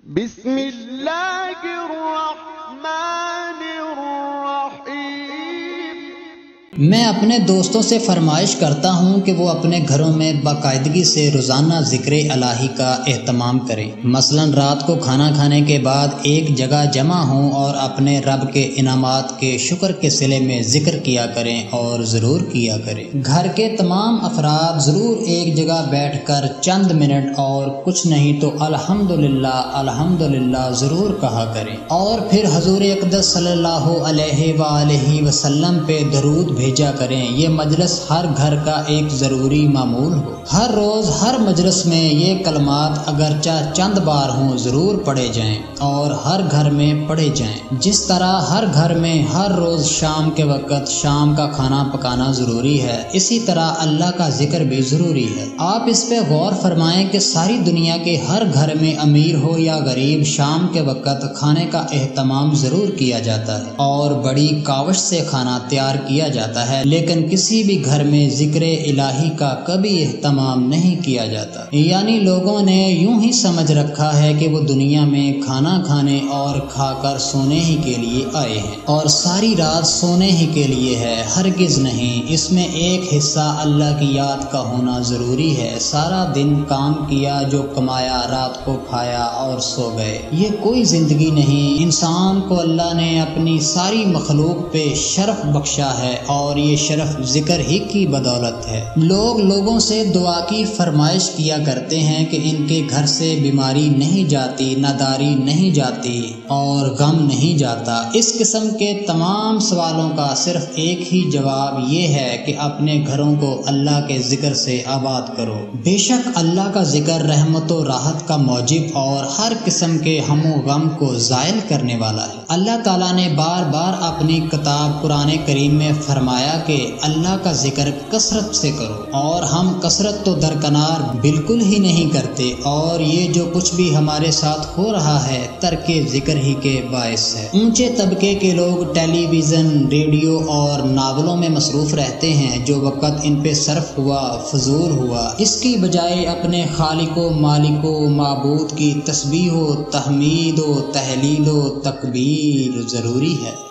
بسم اللہ الرحمن الرحیم۔ میں اپنے دوستوں سے فرمائش کرتا ہوں کہ وہ اپنے گھروں میں باقاعدگی سے روزانہ ذکر الہی کا اہتمام کریں۔ مثلا رات کو کھانا کھانے کے بعد ایک جگہ جمع ہوں اور اپنے رب کے انعامات کے شکر کے صلے میں ذکر کیا کریں اور ضرور کیا کریں۔ گھر کے تمام افراد ضرور ایک جگہ بیٹھ کر چند منٹ اور کچھ نہیں تو الحمدللہ الحمدللہ ضرور کہا کریں، اور پھر حضور اقدس صلی اللہ علیہ وآلہ وسلم پہ درود بھیجا کریں۔ یہ مجلس ہر گھر کا ایک ضروری معمول ہو۔ ہر روز ہر مجلس میں یہ کلمات اگرچہ چند بار ہوں ضرور پڑھے جائیں اور ہر گھر میں پڑھے جائیں۔ جس طرح ہر گھر میں ہر روز شام کے وقت شام کا کھانا پکانا ضروری ہے، اسی طرح اللہ کا ذکر بھی ضروری ہے۔ آپ اس پہ غور فرمائیں کہ ساری دنیا کے ہر گھر میں امیر ہو یا غریب شام کے وقت کھانے کا اہتمام ضرور کیا جاتا ہے اور بڑی کاوش سے کھانا تیار کیا جاتا ہے، لیکن کسی بھی گھر میں ذکر الہی کا کبھی اہتمام نہیں کیا جاتا۔ یعنی لوگوں نے یوں ہی سمجھ رکھا ہے کہ وہ دنیا میں کھانا کھانے اور کھا کر سونے ہی کے لیے آئے ہیں اور ساری رات سونے ہی کے لیے ہے۔ ہرگز نہیں، اس میں ایک حصہ اللہ کی یاد کا ہونا ضروری ہے۔ سارا دن کام کیا، جو کمایا رات کو کھایا اور سو گئے، یہ کوئی زندگی نہیں۔ انسان کو اللہ نے اپنی ساری مخلوق پہ شرف بخشا ہے اور یہ شرف ذکر ہی کی بدولت ہے۔ لوگوں سے دعا کی فرمائش کیا کرتے ہیں کہ ان کے گھر سے بیماری نہیں جاتی، ناداری نہیں جاتی اور غم نہیں جاتا۔ اس قسم کے تمام سوالوں کا صرف ایک ہی جواب یہ ہے کہ اپنے گھروں کو اللہ کے ذکر سے آباد کرو۔ بے شک اللہ کا ذکر رحمت و راحت کا موجب اور ہر قسم کے ہم و غم کو زائل کرنے والا ہے۔ اللہ تعالیٰ نے بار بار اپنی کتاب قرآن کریم میں فرمایا کہ اللہ کا ذکر کثرت سے کرو، اور ہم کثرت تو درکنار بالکل ہی نہیں کرتے، اور یہ جو کچھ بھی ہمارے ساتھ ہو رہا ہے ترک ذکر ہی کے باعث ہے۔ اونچے طبقے کے لوگ ٹیلی ویژن، ریڈیو اور ناولوں میں مصروف رہتے ہیں، جو وقت ان پہ صرف ہوا فضول ہوا۔ اس کی بجائے اپنے خالق و مالک و معبود کی تسبیح و تحمید و تہلیل و تکبیر ضروری ہے۔